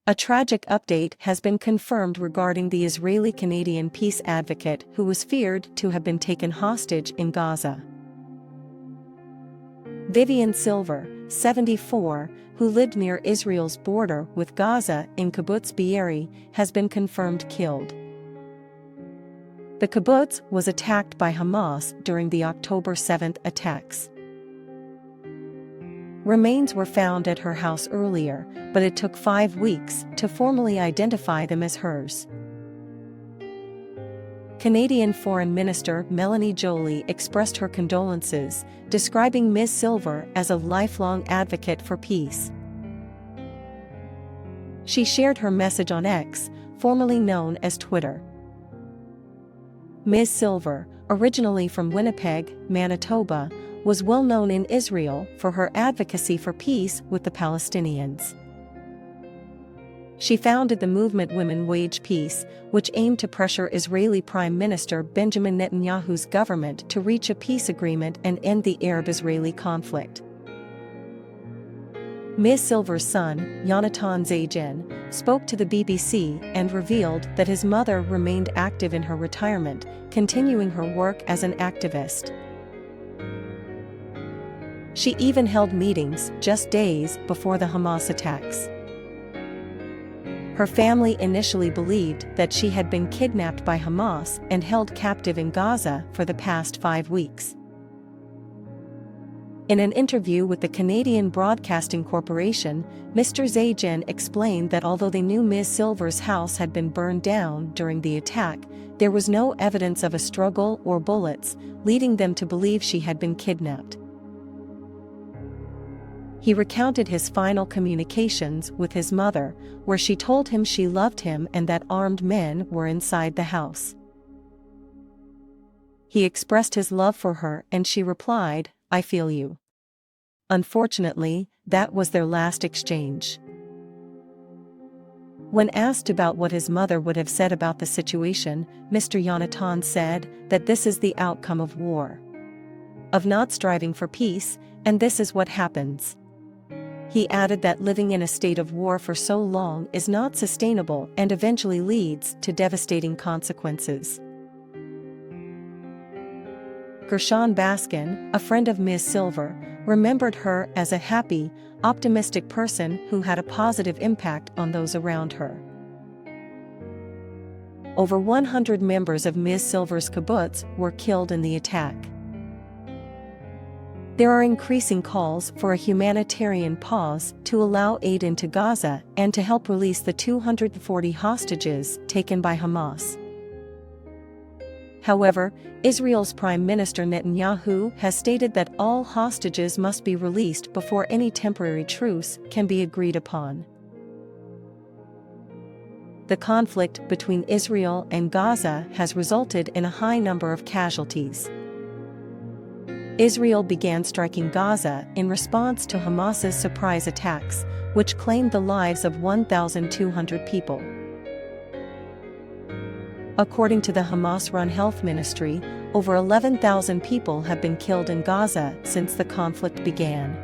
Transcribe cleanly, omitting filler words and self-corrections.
A tragic update has been confirmed regarding the Israeli-Canadian peace advocate who was feared to have been taken hostage in Gaza. Vivian Silver, 74, who lived near Israel's border with Gaza in Kibbutz Be'eri, has been confirmed killed. The kibbutz was attacked by Hamas during the October 7 attacks. Remains were found at her house earlier, but it took 5 weeks to formally identify them as hers. Canadian Foreign Minister Melanie Joly expressed her condolences, describing Ms. Silver as a lifelong advocate for peace. She shared her message on X, formerly known as Twitter. Ms. Silver, originally from Winnipeg, Manitoba, was well known in Israel for her advocacy for peace with the Palestinians. She founded the movement Women Wage Peace, which aimed to pressure Israeli Prime Minister Benjamin Netanyahu's government to reach a peace agreement and end the Arab-Israeli conflict. Ms. Silver's son, Yonatan Zajan, spoke to the BBC and revealed that his mother remained active in her retirement, continuing her work as an activist. She even held meetings just days before the Hamas attacks. Her family initially believed that she had been kidnapped by Hamas and held captive in Gaza for the past 5 weeks. In an interview with the Canadian Broadcasting Corporation, Mr. Zajan explained that although they knew Ms. Silver's house had been burned down during the attack, there was no evidence of a struggle or bullets, leading them to believe she had been kidnapped. He recounted his final communications with his mother, where she told him she loved him and that armed men were inside the house. He expressed his love for her and she replied, "I feel you." Unfortunately, that was their last exchange. When asked about what his mother would have said about the situation, Mr. Yonatan said that this is the outcome of war, of not striving for peace, and this is what happens. He added that living in a state of war for so long is not sustainable and eventually leads to devastating consequences. Gershon Baskin, a friend of Ms. Silver, remembered her as a happy, optimistic person who had a positive impact on those around her. Over 100 members of Ms. Silver's kibbutz were killed in the attack. There are increasing calls for a humanitarian pause to allow aid into Gaza and to help release the 240 hostages taken by Hamas. However, Israel's Prime Minister Netanyahu has stated that all hostages must be released before any temporary truce can be agreed upon. The conflict between Israel and Gaza has resulted in a high number of casualties. Israel began striking Gaza in response to Hamas's surprise attacks, which claimed the lives of 1,200 people. According to the Hamas-run health ministry, over 11,000 people have been killed in Gaza since the conflict began.